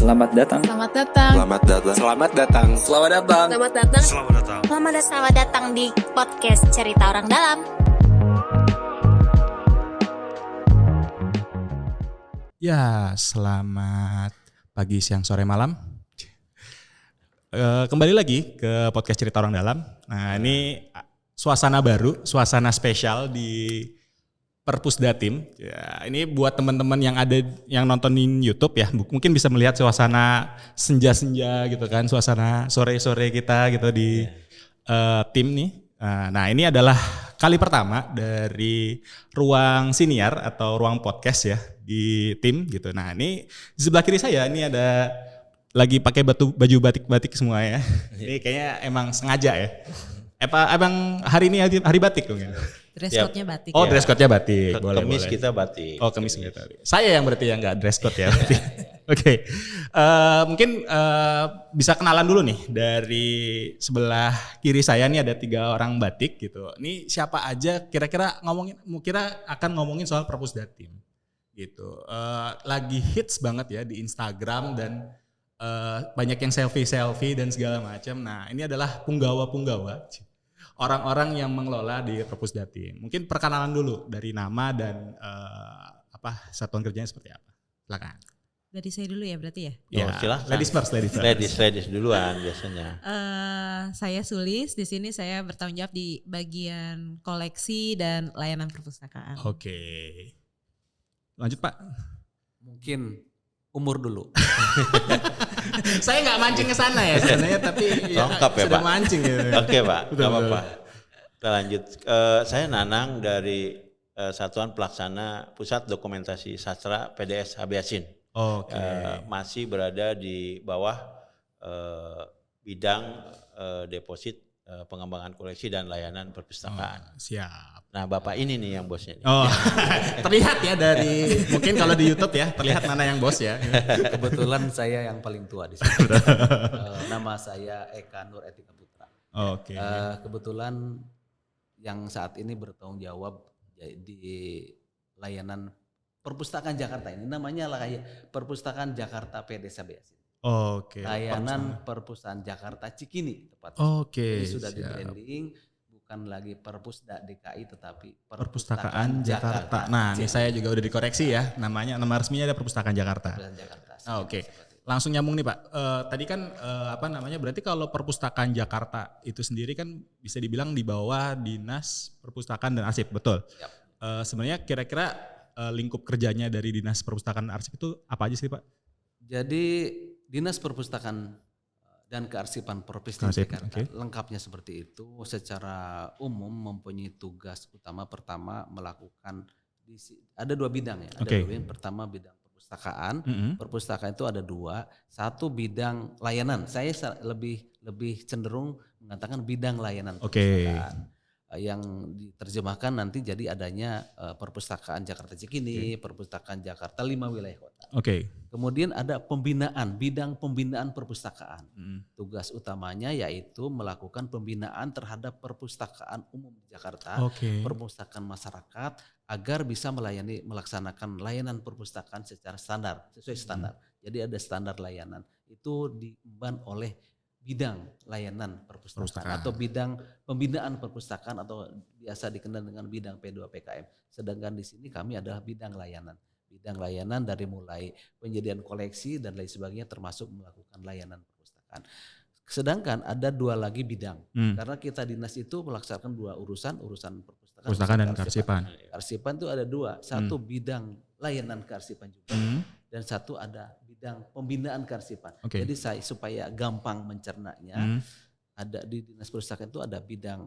Selamat datang. Selamat datang. Selamat datang. Selamat datang. Selamat datang. Selamat datang. Selamat datang. Selamat datang di podcast Cerita Orang Dalam. Ya, selamat pagi, siang, sore, malam. Kembali lagi ke podcast Cerita Orang Dalam. Nah, ini suasana baru, suasana spesial di Perpusdatim. Ya, ini buat teman-teman yang ada yang nontonin YouTube ya, mungkin bisa melihat suasana senja-senja gitu kan, suasana sore-sore kita gitu di tim nih. Nah, ini adalah kali pertama dari ruang siniar atau ruang podcast ya di tim gitu. Nah, ini di sebelah kiri saya ini ada lagi pakai baju batik-batik semua ya. Ini kayaknya emang sengaja ya. Abang hari ini hari batik dong ya? Dress code-nya batik. Oh, dress code-nya batik. Boleh, Kemis boleh. kita batik. Oh, kemis kita. Saya yang berarti yang enggak dress code ya. Oke. Mungkin bisa kenalan dulu nih dari sebelah kiri saya nih ada 3 orang batik gitu. Ini siapa aja kira-kira akan ngomongin soal Perpusdatim gitu. Lagi hits banget ya di Instagram dan banyak yang selfie dan segala macam. Nah, ini adalah punggawa-punggawa. Orang-orang yang mengelola di Perpusdatim. Mungkin perkenalan dulu dari nama dan satuan kerjanya seperti apa. Silakan. Dari saya dulu ya berarti ya. Ya, silahkan. ladies first. Ladies duluan biasanya. Saya Sulis, di sini saya bertanggung jawab di bagian koleksi dan layanan perpustakaan. Oke. Lanjut Pak. Mungkin umur dulu. Saya nggak mancing ke sana ya sebenarnya, tapi Lengkap ya, sudah Pak? mancing ya. Oke Pak, Betul, gak apa-apa. Kita lanjut. Saya Nanang dari Satuan Pelaksana Pusat Dokumentasi Sastra PDS HB Yasin. Oke. Masih berada di bawah bidang deposit pengembangan koleksi dan layanan perpustakaan. Siap. Nah Bapak ini nih yang bosnya. Nih. Oh, terlihat ya dari mungkin kalau di YouTube ya terlihat mana yang bos ya. Kebetulan saya yang paling tua di sini. Nama saya Eka Nur Etika Putra. Oke. Kebetulan yang saat ini bertanggung jawab di layanan Perpustakaan Jakarta ini namanya Perpustakaan Jakarta PDS HB Yasin. Oke. Layanan Perpustakaan Jakarta Cikini tepat. Oke. Ini sudah di siap. branding, bukan lagi Perpusda DKI tetapi Perpustakaan Jakarta. Nah, ini saya juga udah dikoreksi ya. nama resminya ada Perpustakaan Jakarta. Perpustakaan Jakarta. Oke. Langsung nyambung nih Pak. Tadi kan berarti kalau Perpustakaan Jakarta itu sendiri kan bisa dibilang di bawah Dinas Perpustakaan dan Arsip, betul? Yap. Sebenarnya kira-kira lingkup kerjanya dari Dinas Perpustakaan dan Arsip itu apa aja sih Pak? Jadi Dinas Perpustakaan dan Kearsipan Provinsi Jakarta lengkapnya seperti itu. Secara umum mempunyai tugas utama pertama melakukan ada 2 bidang ya. Ada 2 bidang. Pertama bidang perpustakaan. Perpustakaan itu ada 2. Satu bidang layanan. Saya lebih cenderung mengatakan bidang layanan perpustakaan. Yang diterjemahkan nanti jadi adanya Perpustakaan Jakarta Cikini, Perpustakaan Jakarta 5 wilayah kota. Kemudian ada bidang pembinaan perpustakaan. Tugas utamanya yaitu melakukan pembinaan terhadap perpustakaan umum di Jakarta, perpustakaan masyarakat agar bisa melaksanakan layanan perpustakaan secara sesuai standar. Jadi ada standar layanan. Itu diemban oleh bidang layanan perpustakaan atau bidang pembinaan perpustakaan atau biasa dikenal dengan bidang P2PKM. Sedangkan di sini kami adalah bidang layanan dari mulai penyediaan koleksi dan lain sebagainya termasuk melakukan layanan perpustakaan. Sedangkan ada 2 lagi bidang karena kita dinas itu melaksanakan 2 urusan perpustakaan dan kearsipan. Kearsipan itu ada 2, satu bidang layanan kearsipan juga dan satu ada bidang pembinaan kearsipan. Jadi supaya gampang mencernanya, ada di Dinas Perpustakaan itu ada bidang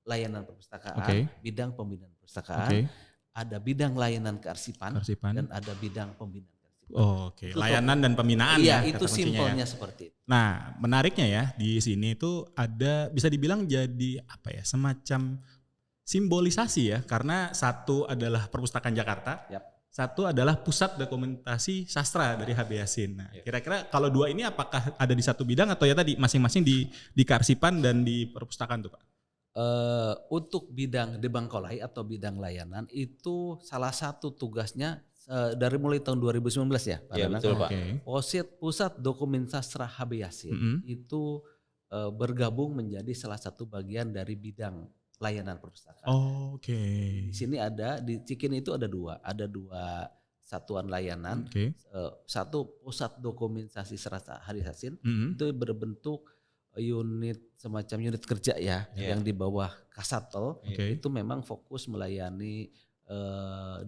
layanan perpustakaan, bidang pembinaan perpustakaan, ada bidang layanan kearsipan dan ada bidang pembinaan kearsipan. Layanan dan pembinaan ya. Iya, itu simpelnya seperti itu. Nah, menariknya ya di sini itu ada bisa dibilang jadi semacam simbolisasi ya, karena satu adalah Perpustakaan Jakarta. Satu adalah Pusat Dokumentasi Sastra dari HB Yasin. Nah, kira-kira kalau 2 ini apakah ada di satu bidang atau ya tadi masing-masing di kearsipan dan di perpustakaan tuh Pak? Untuk bidang debangkolai atau bidang layanan itu salah satu tugasnya dari mulai tahun 2019 ya Pak Iya Danang. betul Pak. Pusat Dokumen Sastra HB Yasin itu bergabung menjadi salah satu bagian dari bidang layanan perpustakaan. Oke. Di sini di Cikini itu ada dua satuan layanan. Satu Pusat Dokumentasi Sastra HB Yasin itu berbentuk semacam unit kerja ya yang di bawah Kasatol. Itu memang fokus melayani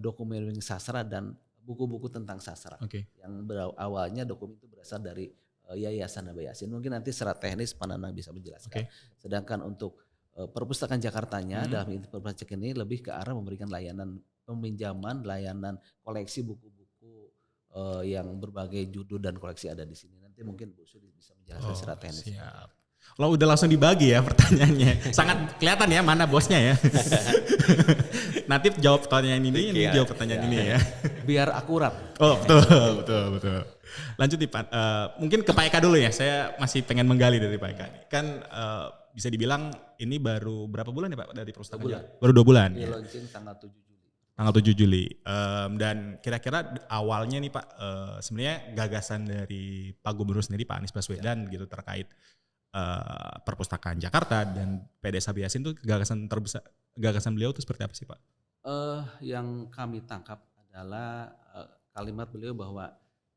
dokumen sastra dan buku-buku tentang sastra. Yang awalnya dokumen itu berasal dari Yayasan HB Yasin. Mungkin nanti secara teknis Pak Nanang bisa menjelaskan. Sedangkan untuk perpustakaan Jakartanya dalam perpustakaan ini lebih ke arah memberikan layanan peminjaman, layanan koleksi buku-buku yang berbagai judul dan koleksi ada di sini. Nanti mungkin Bu Sudi bisa menjelaskan secara teknis. Siap. Lo udah langsung dibagi ya pertanyaannya. Sangat kelihatan ya mana bosnya ya. Nanti jawab pertanyaan ini jawab pertanyaan ini ya. Biar akurat. Oh betul. Lanjut nih Pak. Mungkin ke Pak Eka dulu ya. Saya masih pengen menggali dari Pak Eka. Kan bisa dibilang ini baru berapa bulan ya Pak dari perpustakaan? Baru 2 bulan. Di launching tanggal 7 Juli. Tanggal 7 Juli. Dan kira-kira awalnya nih Pak, sebenarnya gagasan dari Pak Gubernur sendiri Pak Anies Baswedan gitu terkait perpustakaan Jakarta dan PDS HB Yasin itu gagasan beliau itu seperti apa sih Pak? Yang kami tangkap adalah kalimat beliau bahwa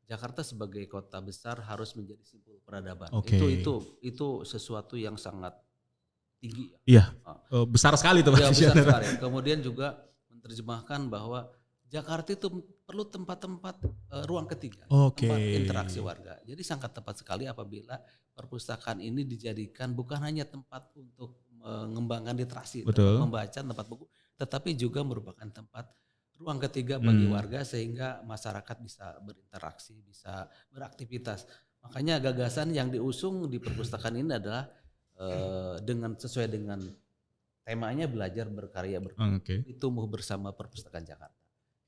Jakarta sebagai kota besar harus menjadi simpul peradaban. Itu sesuatu yang sangat tinggi. Iya. Besar sekali itu Pak. Ya, besar sekali. Kemudian juga menerjemahkan bahwa Jakarta itu perlu tempat-tempat ruang ketiga, tempat interaksi warga. Jadi sangat tepat sekali apabila perpustakaan ini dijadikan bukan hanya tempat untuk mengembangkan literasi, tempat membaca, tempat buku, tetapi juga merupakan tempat ruang ketiga bagi warga sehingga masyarakat bisa berinteraksi, bisa beraktivitas. Makanya gagasan yang diusung di perpustakaan ini adalah sesuai dengan temanya belajar berkarya bertumbuh, tumbuh bersama perpustakaan Jakarta.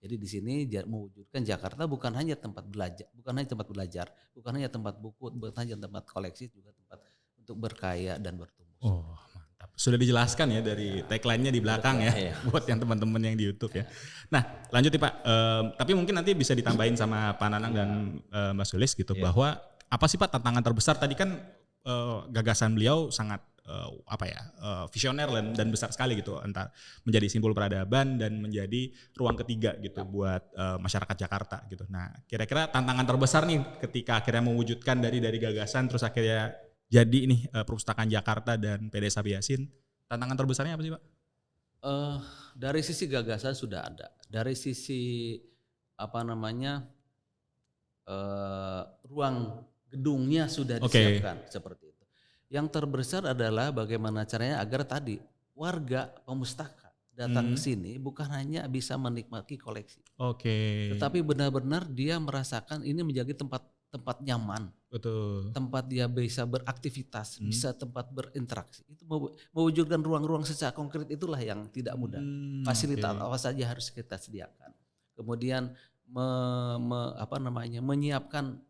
Jadi di sini mewujudkan Jakarta bukan hanya tempat belajar, bukan hanya tempat buku, bukan hanya tempat koleksi, juga tempat untuk berkarya dan bertumbuh. Oh mantap, sudah dijelaskan ya dari tagline-nya di belakang ya, buat yang teman-teman yang di YouTube ya. Nah lanjut nih Pak, tapi mungkin nanti bisa ditambahin sama Pak Nanang dan Mbak Sulis gitu bahwa apa sih Pak tantangan terbesar tadi kan gagasan beliau sangat visioner dan besar sekali gitu, entah menjadi simbol peradaban dan menjadi ruang ketiga gitu buat masyarakat Jakarta gitu. Nah, kira-kira tantangan terbesar nih ketika akhirnya mewujudkan dari gagasan terus akhirnya jadi nih perpustakaan Jakarta dan PDS HB Yasin, tantangan terbesarnya apa sih Pak? Dari sisi gagasan sudah ada, dari sisi ruang gedungnya sudah disiapkan seperti itu. Yang terbesar adalah bagaimana caranya agar tadi warga pemustaka datang ke sini bukan hanya bisa menikmati koleksi, tetapi benar-benar dia merasakan ini menjadi tempat nyaman, tempat dia bisa beraktivitas, bisa tempat berinteraksi. Itu mewujudkan ruang-ruang secara konkret itulah yang tidak mudah. Fasilitas apa saja harus kita sediakan. Kemudian menyiapkan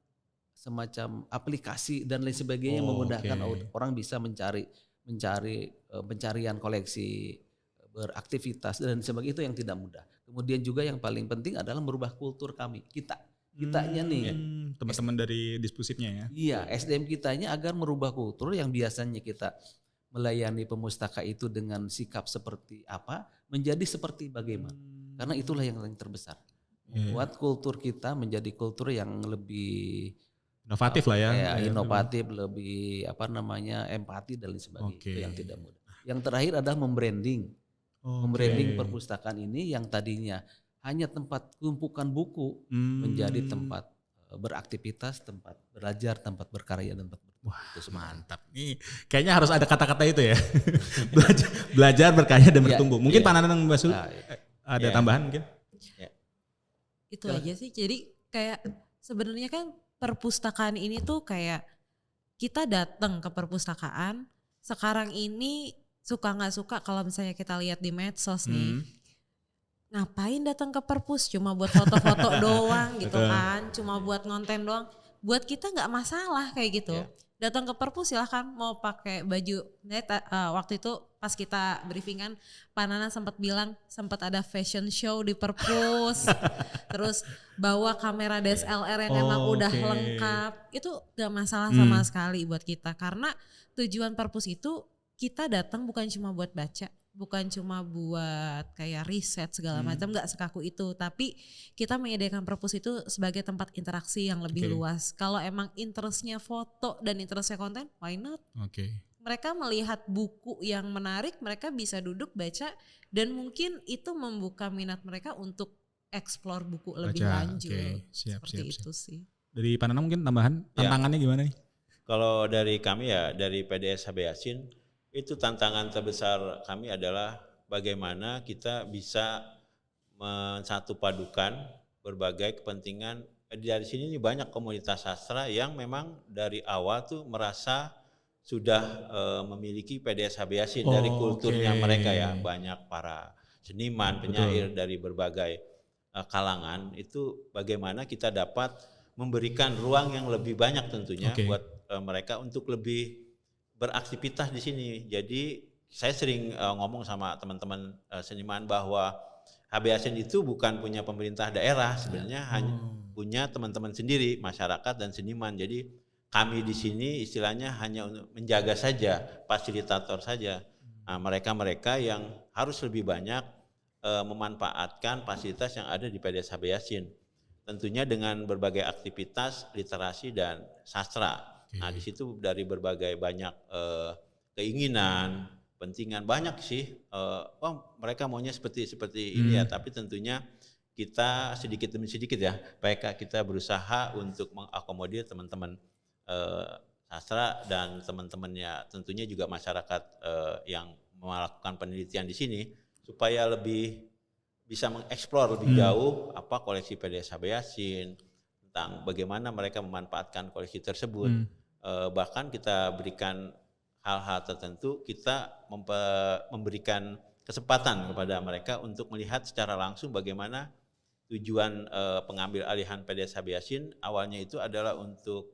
semacam aplikasi dan lain sebagainya memudahkan orang bisa mencari pencarian koleksi, beraktivitas dan sebagainya, itu yang tidak mudah. Kemudian juga yang paling penting adalah merubah kultur kitanya nih teman-teman dari Dispusipnya ya. Iya, SDM kitanya agar merubah kultur yang biasanya kita melayani pemustaka itu dengan sikap seperti apa menjadi seperti bagaimana. Karena itulah yang paling terbesar. Membuat kultur kita menjadi kultur yang lebih inovatif lah ya. Inovatif, lebih empati dan lain sebagainya. Itu yang tidak mudah. Yang terakhir adalah membranding perpustakaan ini yang tadinya hanya tempat tumpukan buku menjadi tempat beraktivitas, tempat belajar, tempat berkarya dan tempat bertumbuh. Wah, mantap. Nih kayaknya harus ada kata-kata itu ya. belajar, berkarya dan bertumbuh. Mungkin Pak Nanang Mbak Sul ada tambahan mungkin? Itu aja sih. Jadi kayak sebenarnya kan perpustakaan ini tuh kayak kita datang ke perpustakaan sekarang ini suka nggak suka kalau misalnya kita lihat di medsos nih, ngapain datang ke perpus cuma buat foto-foto doang gitu kan, cuma buat konten doang, buat kita nggak masalah kayak gitu. datang ke perpus silahkan mau pakai baju. Waktu itu pas kita briefingan Pak Nana sempat bilang sempat ada fashion show di perpus. Terus bawa kamera DSLR yang emang udah lengkap. Itu gak masalah sama sekali buat kita. Karena tujuan perpus itu kita datang bukan cuma buat baca. Bukan cuma buat kayak riset segala macam, gak sekaku itu. Tapi kita menyediakan perpus itu sebagai tempat interaksi yang lebih luas. Kalau emang interestnya foto dan interestnya konten, why not? Mereka melihat buku yang menarik, mereka bisa duduk baca dan mungkin itu membuka minat mereka untuk explore buku lebih lanjut. Seperti itu sih. Dari Pak Nana mungkin tambahan, tantangannya gimana nih? Kalau dari kami ya, dari PDS HB Yasin, itu tantangan terbesar kami adalah bagaimana kita bisa mensatu padukan berbagai kepentingan. Dari sini nih banyak komunitas sastra yang memang dari awal tuh merasa sudah memiliki PDS HB Yasin dari kulturnya mereka ya. Banyak para seniman, penyair dari berbagai kalangan. Itu bagaimana kita dapat memberikan ruang yang lebih banyak tentunya buat mereka untuk lebih beraktivitas di sini. Jadi saya sering ngomong sama teman-teman seniman bahwa HB Yasin itu bukan punya pemerintah daerah, sebenarnya hanya punya teman-teman sendiri, masyarakat dan seniman. Jadi kami di sini istilahnya hanya untuk menjaga saja, fasilitator saja. Nah, mereka-mereka yang harus lebih banyak memanfaatkan fasilitas yang ada di PDS HB Yasin. Tentunya dengan berbagai aktivitas literasi dan sastra. Nah di situ dari berbagai banyak keinginan, pentingan banyak sih. Mereka maunya seperti ini ya. Tapi tentunya kita sedikit demi sedikit ya, PK kita berusaha untuk mengakomodir teman-teman sastra dan teman-temannya, tentunya juga masyarakat yang melakukan penelitian di sini supaya lebih bisa mengeksplor lebih jauh apa koleksi PDS HB Yasin, tentang bagaimana mereka memanfaatkan koleksi tersebut. Bahkan kita berikan hal-hal tertentu, kita memberikan kesempatan kepada mereka untuk melihat secara langsung bagaimana tujuan pengambil alihan PDS HB Yasin awalnya itu adalah untuk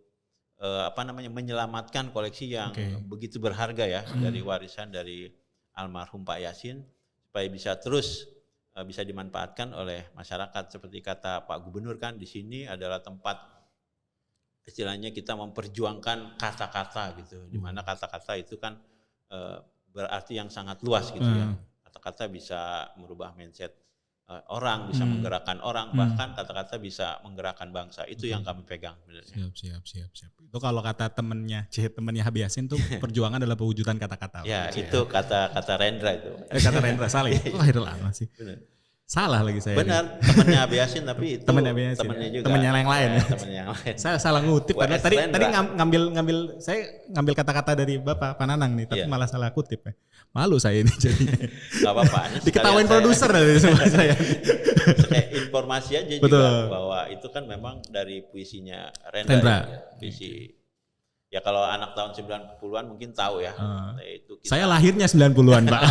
menyelamatkan koleksi yang begitu berharga ya dari warisan dari almarhum Pak Yasin supaya bisa terus bisa dimanfaatkan oleh masyarakat. Seperti kata Pak Gubernur kan di sini adalah tempat istilahnya kita memperjuangkan kata-kata gitu, di mana kata-kata itu kan berarti yang sangat luas gitu ya. Kata-kata bisa merubah mindset orang, bisa menggerakkan orang, bahkan kata-kata bisa menggerakkan bangsa. Itu yang kami pegang sebenarnya. Siap. Itu kalau kata temennya HB Yasin tuh perjuangan adalah pewujudan kata-kata. Ya itu kata Rendra itu. Kata Rendra salah ya? Oh itu lama sih. Bener. Salah lagi saya. Benar, temannya HB Yasin tapi itu temannya juga. Temannya yang lain. Ya, temannya yang lain. Saya salah ngutip karena tadi ngambil kata-kata dari Bapak Pananang nih, tapi malah salah kutip ya. Malu saya ini jadinya. Enggak apa-apa. Diketawain produser dari semua saya. Informasi aja juga bahwa itu kan memang dari puisinya Rendra. Puisi. Ya kalau anak tahun 90-an mungkin tahu ya. Itu saya lahirnya 90-an, Pak.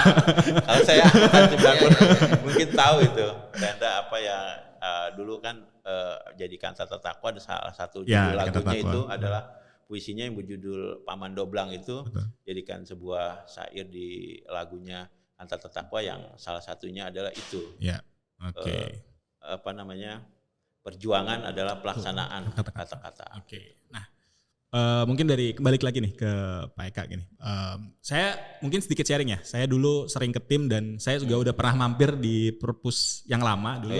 Kalau saya tahun 90-an mungkin tahu itu. Rendra apa ya dulu kan jadikan Tata Takwa, ada salah satu judul lagunya itu adalah puisinya yang berjudul Paman Doblang itu. Jadikan sebuah syair di lagunya Tata Takwa yang salah satunya adalah itu. Ya. Perjuangan adalah pelaksanaan kata-kata. Nah, mungkin balik lagi nih ke Pak Eka gini. Saya mungkin sedikit sharing ya. Saya dulu sering ke tim dan saya juga udah pernah mampir di perpus yang lama dulu.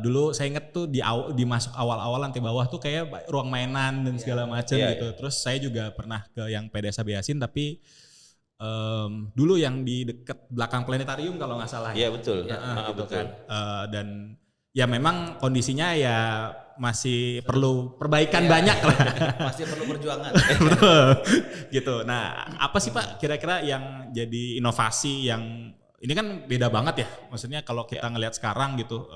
Dulu saya inget tuh di masuk awal-awal lantai bawah tuh kayak ruang mainan dan segala macam gitu. Terus saya juga pernah ke yang PDS HB Yasin tapi dulu yang di dekat belakang planetarium kalau nggak salah. Iya betul. Betul. Dan ya memang kondisinya ya masih perlu perbaikan banyak lah. Masih perlu perjuangan. Betul. Gitu. Nah, apa sih Pak kira-kira yang jadi inovasi yang ini kan beda banget ya. Maksudnya kalau kita ngelihat sekarang gitu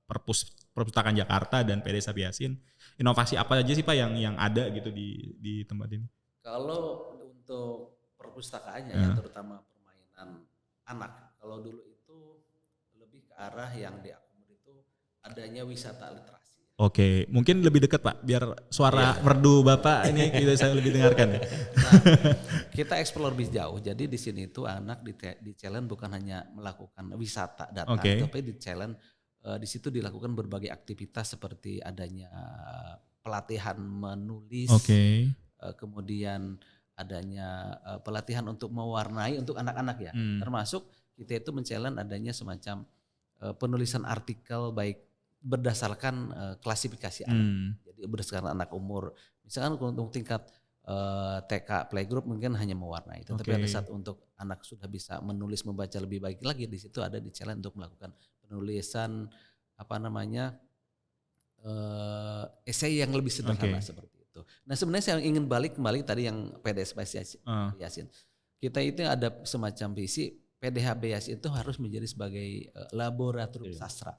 Perpustakaan Jakarta dan PDS HB Yasin, inovasi apa aja sih Pak yang ada gitu di tempat ini? Kalau untuk perpustakaannya ya terutama permainan anak. Kalau dulu itu lebih ke arah yang diakomodir itu adanya wisata literasi. Oke, mungkin lebih dekat Pak, biar suara merdu Bapak ini bisa lebih dengarkan ya. Nah, kita explore lebih jauh. Jadi di sini itu anak di challenge bukan hanya melakukan wisata data, tapi di challenge di situ dilakukan berbagai aktivitas seperti adanya pelatihan menulis, kemudian adanya pelatihan untuk mewarnai untuk anak-anak ya. Termasuk kita itu men-challenge adanya semacam penulisan artikel baik berdasarkan klasifikasi anak. Jadi berdasarkan anak umur. Misalkan untuk tingkat TK playgroup mungkin hanya mewarnai. Tetapi ada saat untuk anak sudah bisa menulis membaca lebih baik lagi, di situ ada di challenge untuk melakukan penulisan esai yang lebih sederhana seperti itu. Nah sebenarnya saya ingin balik kembali tadi yang PDS Yasin. Kita itu ada semacam visi PDHB Yasin itu harus menjadi sebagai laboratorium sastra.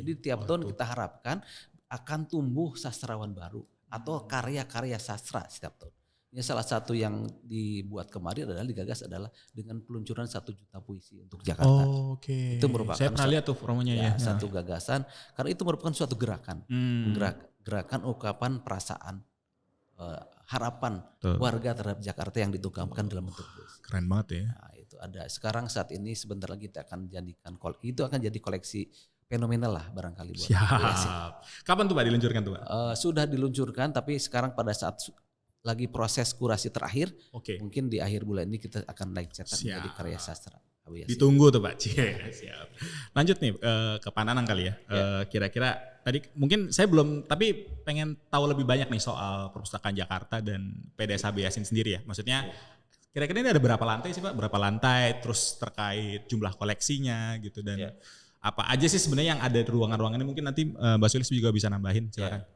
Jadi tiap tahun kita harapkan akan tumbuh sastrawan baru atau karya-karya sastra setiap tahun. Ini salah satu yang dibuat kemarin digagas adalah dengan peluncuran 1 juta puisi untuk Jakarta. Itu merupakan saya pernah lihat tuh promonya ya. Satu gagasan karena itu merupakan suatu gerakan. Gerakan ungkapan perasaan harapan warga terhadap Jakarta yang dituangkan dalam bentuk puisi. Keren banget ya. Nah, itu ada sekarang saat ini sebentar lagi kita akan jadikan itu akan jadi koleksi fenomenal lah barangkali buat Siap. Kapan tuh Pak diluncurkan tuh Pak? Sudah diluncurkan tapi sekarang pada saat lagi proses kurasi terakhir, mungkin di akhir bulan ini kita akan naik cetak menjadi karya sastra. Ditunggu tuh Pak. Siap. Lanjut nih ke Pak Nanang kali ya. Kira-kira tadi mungkin saya belum, tapi pengen tahu lebih banyak nih soal Perpustakaan Jakarta dan PDSHB Yasin sendiri ya. Maksudnya kira-kira ini ada berapa lantai sih Pak? Berapa lantai? Terus terkait jumlah koleksinya gitu dan apa aja sih sebenarnya yang ada di ruangan-ruangan ini? Mungkin nanti Mbak Sulis juga bisa nambahin. Silakan.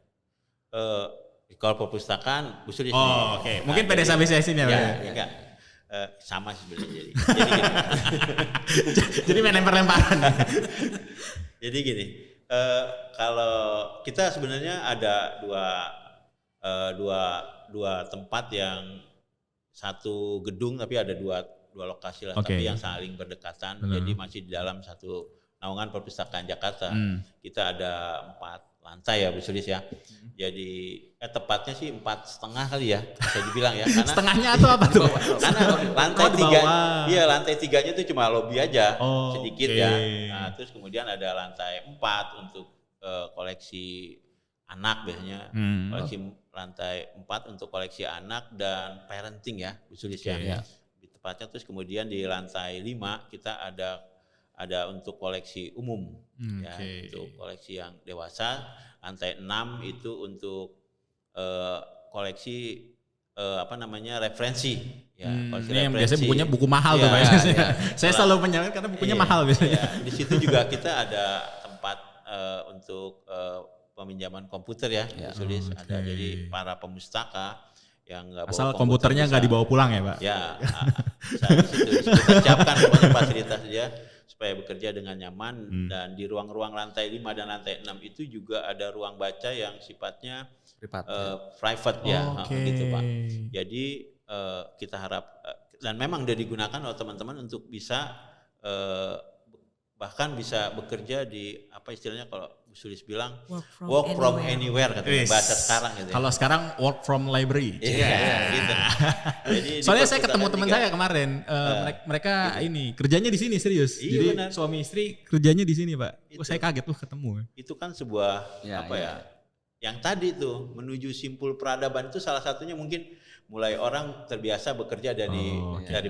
Kalau perpustakaan, Bu Sulis. Mungkin PDSHB Yasin ya. Enggak. Sama sebenarnya jadi main lempar-lemparan. Jadi gini, kalau kita sebenarnya ada dua tempat yang satu gedung tapi ada dua lokasi lah, tapi yang saling berdekatan. Jadi masih di dalam satu naungan Perpustakaan Jakarta. Kita ada 4 lantai ya Bu Sulis ya. Jadi tepatnya sih 4,5 kali ya bisa dibilang ya. Karena setengahnya atau apa tuh? Karena lantai 3, iya lantai 3-nya itu cuma lobi aja sedikit ya. Nah, terus kemudian ada lantai 4 untuk koleksi anak biasanya. Koleksi lantai 4 untuk koleksi anak dan parenting ya Bu Sulis ya. Di tepatnya terus kemudian di lantai 5 kita ada untuk koleksi umum ya, untuk koleksi yang dewasa. Lantai 6 itu untuk koleksi referensi ya, koleksi ini yang referensi. biasanya bukunya buku mahal tuh Pak. Saya selalu menyangka karena bukunya mahal biasanya. Di situ juga kita ada tempat untuk peminjaman komputer ya, Sulis ada. Jadi para pemustaka yang nggak bawa asal komputernya nggak dibawa pulang ya Pak. Ya, bisa di situ kita siapkan pokoknya fasilitas dia supaya bekerja dengan nyaman. Dan di ruang-ruang lantai 5 dan lantai 6 itu juga ada ruang baca yang sifatnya private gitu Pak. Jadi kita harap dan memang sudah digunakan oleh teman-teman untuk bisa bahkan bisa bekerja di apa istilahnya kalau Bu Sulis bilang work from anywhere katanya bahasa sekarang gitu ya. Kalau sekarang work from library. Gitu. Jadi soalnya saya ketemu teman saya kemarin, mereka ini kerjanya di sini serius. Jadi benar. Suami istri kerjanya di sini Pak. Saya kaget tuh ketemu. Itu kan sebuah yang tadi tuh menuju simpul peradaban itu salah satunya mungkin mulai orang terbiasa bekerja dari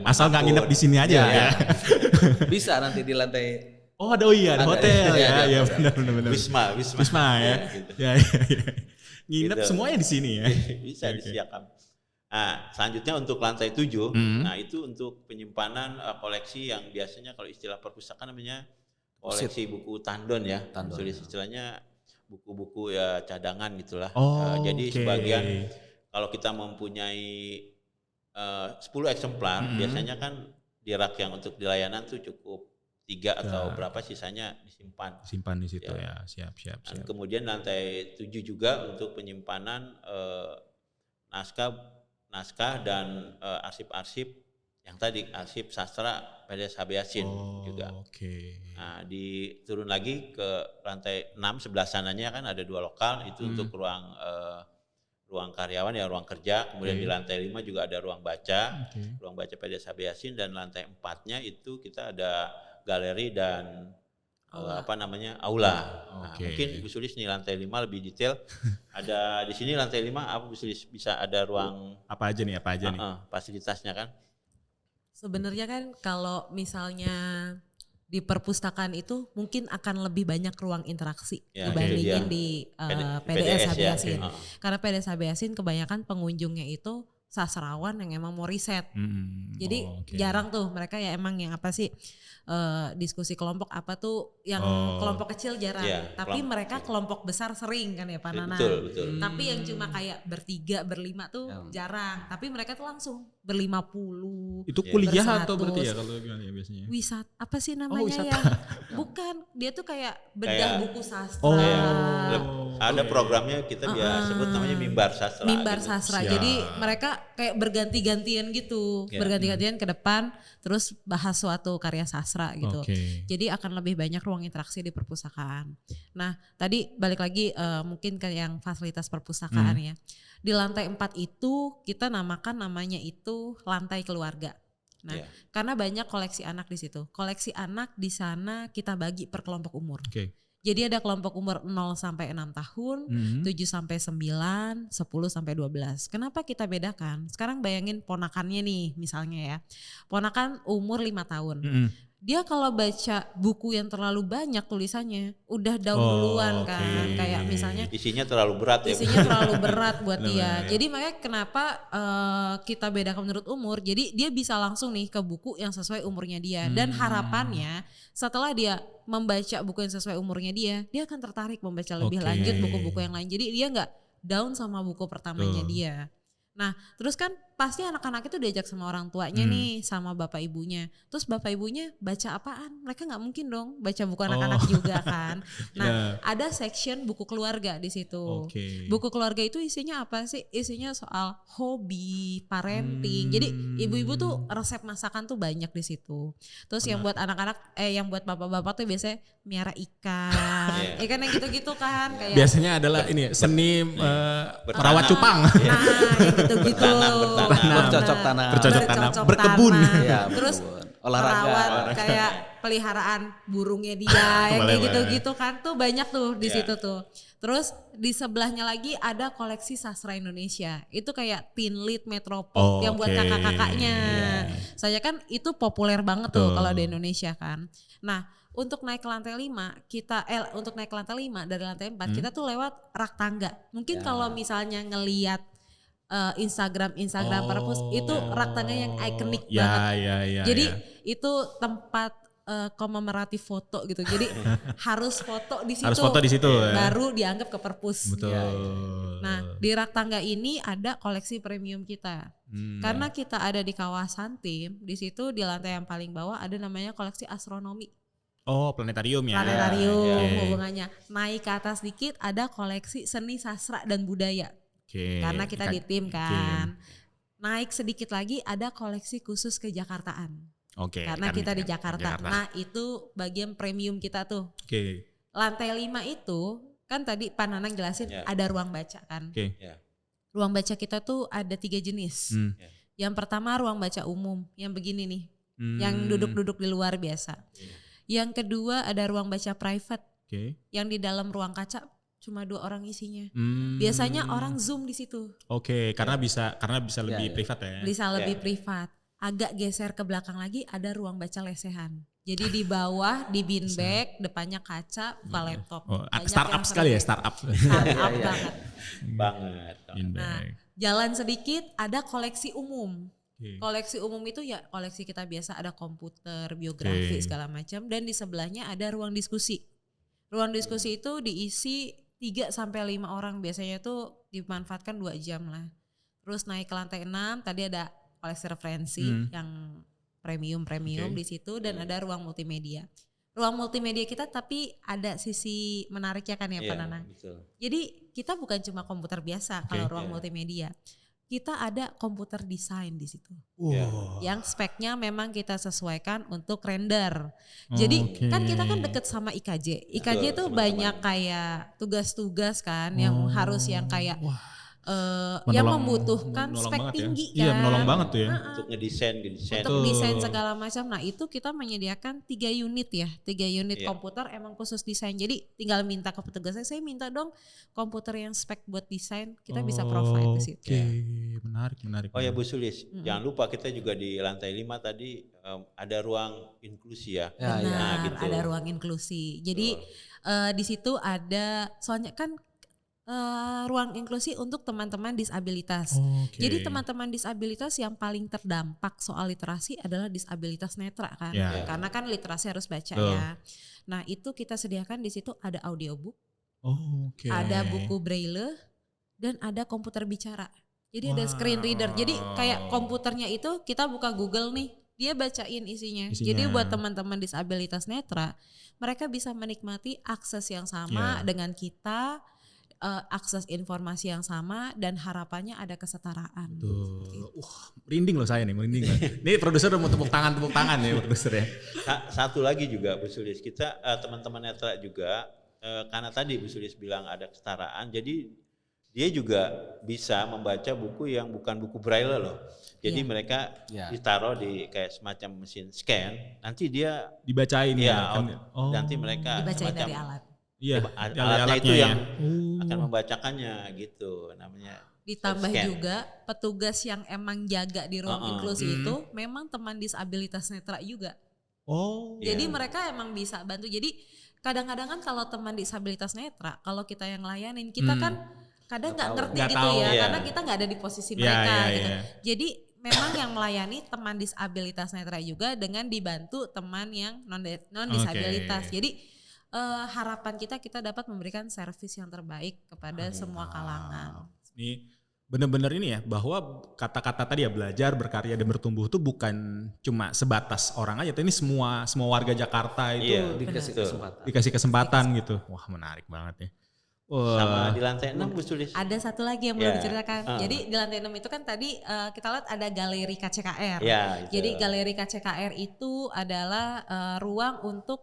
asal nggak nginep di sini aja ya. Bisa nanti di lantai. Ada hotel ya benar. Wisma ya. Gitu. Ya. Nginep gitu. Semuanya di sini ya. Bisa disediakan. Nah, selanjutnya untuk lantai 7, nah itu untuk penyimpanan koleksi yang biasanya kalau istilah perpustakaan namanya koleksi buku tandon ya. Tulis istilahnya buku-buku ya cadangan gitulah. Jadi sebagian kalau kita mempunyai 10 eksemplar, biasanya kan di rak yang untuk di layanan tuh cukup 3 atau berapa, sisanya disimpan di situ ya. Siap. Dan kemudian lantai 7 juga untuk penyimpanan naskah dan arsip-arsip yang tadi arsip sastra PDS HB Yasin juga. Oke. Nah, turun lagi ke lantai 6 sebelah sananya kan ada 2 lokal itu untuk ruang karyawan ya, ruang kerja. Kemudian di lantai 5 juga ada ruang baca, ruang baca PDS HB Yasin, dan lantai 4-nya itu kita ada galeri dan aula. Nah, mungkin Bu Sulis nih lantai 5 lebih detail. Ada di sini lantai 5 apa Bu Sulis bisa ada ruang apa aja nih? fasilitasnya kan? Sebenarnya kan kalau misalnya di perpustakaan itu mungkin akan lebih banyak ruang interaksi dibandingin di PDS HB Yasin. Karena PDS HB Yasin kebanyakan pengunjungnya itu sastrawan yang emang mau riset. Jadi jarang tuh mereka ya emang yang apa sih diskusi kelompok apa tuh yang kelompok kecil jarang. Tapi mereka kelompok besar sering kan ya Pak Nana. Betul. Tapi yang cuma kayak bertiga, berlima tuh jarang. Tapi mereka tuh langsung ber-50. Itu kuliah atau berarti ya kalau gimana ya biasanya? Wisata apa sih namanya ya? Bukan, dia tuh kayak bedah buku sastra. Ada programnya kita biasa sebut namanya mimbar sastra. Mimbar sastra. Jadi mereka kayak berganti-gantian gitu. Berganti-gantian ke depan terus bahas suatu karya sastra gitu. Jadi akan lebih banyak ruang interaksi di perpustakaan. Nah, tadi balik lagi mungkin ke yang fasilitas perpustakaan ya. Di lantai 4 itu kita namanya itu lantai keluarga. Nah, karena banyak koleksi anak di situ. Koleksi anak di sana kita bagi per kelompok umur. Jadi ada kelompok umur 0 sampai 6 tahun, 7 sampai 9, 10 sampai 12. Kenapa kita bedakan? Sekarang bayangin ponakannya nih misalnya ya. Ponakan umur 5 tahun. Dia kalau baca buku yang terlalu banyak tulisannya udah down duluan kan. Kayak misalnya isinya terlalu berat ya. Isinya terlalu berat buat dia. Jadi makanya kenapa kita bedakan menurut umur. Jadi dia bisa langsung nih ke buku yang sesuai umurnya dia. Dan harapannya setelah dia membaca buku yang sesuai umurnya dia akan tertarik membaca lebih lanjut buku-buku yang lain. Jadi dia gak down sama buku pertamanya dia. Nah terus kan pasti anak-anak itu diajak sama orang tuanya nih, sama bapak ibunya. Terus bapak ibunya baca apaan? Mereka nggak mungkin dong baca buku anak-anak juga kan. Nah ada section buku keluarga di situ. Buku keluarga itu isinya apa sih? Isinya soal hobi, parenting. Jadi ibu-ibu tuh resep masakan tuh banyak di situ. Terus yang buat anak-anak, yang buat bapak-bapak tuh biasanya miara ikan. Ikan yang gitu-gitu kan. Kayak biasanya adalah ini seni merawat cupang. Nah yang gitu-gitu. Bercocok tanam, berkebun. Ya, terus olahraga kayak peliharaan burungnya dia yang kayak gitu-gitu kan tuh banyak tuh di situ tuh. Terus di sebelahnya lagi ada koleksi sastra Indonesia. Itu kayak Teen Lit Metropop yang buat kakak-kakaknya. Saya kan itu populer banget tuh kalau di Indonesia kan. Nah, untuk naik ke lantai 5 untuk naik ke lantai 5 dari lantai 4 kita tuh lewat rak tangga. Mungkin kalau misalnya ngelihat Instagram perpus itu rak tangga yang ikonik banget. Jadi itu tempat kommemoratif foto gitu. Jadi harus foto di situ. Harus foto di situ baru dianggap ke perpus. Betul. Nah, di rak tangga ini ada koleksi premium kita. Karena kita ada di kawasan tim, di situ di lantai yang paling bawah ada namanya koleksi astronomi. Planetarium ya. Planetarium hubungannya. Naik ke atas dikit ada koleksi seni sastra dan budaya. Karena kita di tim kan. Naik sedikit lagi ada koleksi khusus kejakartaan. Karena kita di Jakarta. Nah itu bagian premium kita tuh. Lantai 5 itu kan tadi Pak Nanang jelasin ada ruang baca kan. Ruang baca kita tuh ada 3 jenis. Yang pertama ruang baca umum yang begini nih. Yang duduk-duduk di luar biasa. Yang kedua ada ruang baca private. Yang di dalam ruang kaca cuma 2 orang isinya. Biasanya orang Zoom di situ. Karena bisa lebih privat ya. Bisa lebih privat. Agak geser ke belakang lagi ada ruang baca lesehan. Jadi di bawah di bin bag, depannya kaca, buka laptop. Startup sekali ya, startup. Startup banget. Nah, jalan sedikit ada koleksi umum. Koleksi umum itu ya koleksi kita biasa ada komputer, biografi segala macam, dan di sebelahnya ada ruang diskusi. Ruang diskusi itu diisi 3-5 orang, biasanya tuh dimanfaatkan 2 jam lah. Terus naik ke lantai 6 tadi ada koleksi referensi yang premium di situ, dan ada ruang multimedia. Ruang multimedia kita tapi ada sisi menariknya kan ya Pak Nanang. Jadi kita bukan cuma komputer biasa kalau ruang multimedia. kita ada komputer desain di situ. Wow. Yang speknya memang kita sesuaikan untuk render. Jadi kan kita kan deket sama IKJ. IKJ Betul, itu teman-teman. banyak kayak tugas-tugas kan yang harus yang kayak yang membutuhkan menolong spek banget ya. tinggi kan. Iya, menolong banget tuh ya. Untuk ngedesain. Untuk desain segala macam. Nah itu kita menyediakan 3 unit ya. 3 unit komputer emang khusus desain. Jadi tinggal minta ke petugasnya, saya minta dong komputer yang spek buat desain. Kita bisa provide di situ. Oke, menarik. Oh ya Bu Sulis, jangan lupa kita juga di lantai 5 tadi ada ruang inklusi ya. Benar, Nah, gitu. ada ruang inklusi. Jadi di situ ada, soalnya kan ruang inklusi untuk teman-teman disabilitas. Jadi teman-teman disabilitas yang paling terdampak soal literasi adalah disabilitas netra kan, karena kan literasi harus baca ya. Nah itu kita sediakan di situ ada audiobook, ada buku braille, dan ada komputer bicara. Jadi ada screen reader. Jadi kayak komputernya itu kita buka Google nih, dia bacain isinya. Jadi buat teman-teman disabilitas netra, mereka bisa menikmati akses yang sama dengan kita. Akses informasi yang sama dan harapannya ada kesetaraan. Merinding loh saya nih, merinding. Ini produser udah mau tepuk tangan ya produser ya. Satu lagi juga Bu Sulis, kita teman-teman netra juga karena tadi Bu Sulis bilang ada kesetaraan, jadi dia juga bisa membaca buku yang bukan buku braille loh. Jadi mereka ditaruh di kayak semacam mesin scan, nanti dia dibacain nanti mereka dibacain dari alat. Iya, alatnya itu yang akan membacakannya gitu namanya. Ditambah juga petugas yang emang jaga di ruang inklusi itu memang teman disabilitas netra juga. Jadi mereka emang bisa bantu. Jadi kadang-kadang kan kalau teman disabilitas netra, kalau kita yang layanin, kita kan kadang nggak ngerti gak gitu tahu, ya, karena kita nggak ada di posisi mereka gitu. Jadi memang yang melayani teman disabilitas netra juga dengan dibantu teman yang non disabilitas. Jadi harapan kita dapat memberikan servis yang terbaik kepada semua kalangan. Ini benar-benar ini ya, bahwa kata-kata tadi ya, belajar, berkarya dan bertumbuh itu bukan cuma sebatas orang aja, tapi ini semua warga Jakarta itu dikasih kesempatan gitu. Wah, menarik banget ya. Sama di lantai 6 Bu Sulis. Ada satu lagi yang belum diceritakan. Jadi di lantai 6 itu kan tadi kita lihat ada galeri KCKR. Jadi galeri KCKR itu adalah ruang untuk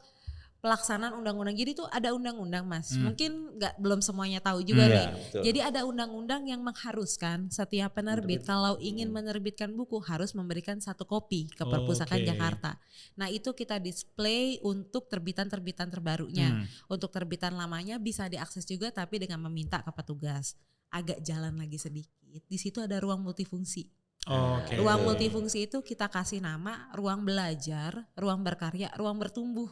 pelaksanaan undang-undang. Jadi itu ada undang-undang Mas. Mungkin belum semuanya tahu juga nih. Betul. Jadi ada undang-undang yang mengharuskan setiap penerbit kalau ingin menerbitkan buku harus memberikan 1 kopi ke Perpustakaan Jakarta. Nah itu kita display untuk terbitan-terbitan terbarunya. Untuk terbitan lamanya bisa diakses juga tapi dengan meminta ke petugas. Agak jalan lagi sedikit. Di situ ada ruang multifungsi. Ruang multifungsi itu kita kasih nama ruang belajar, ruang berkarya, ruang bertumbuh.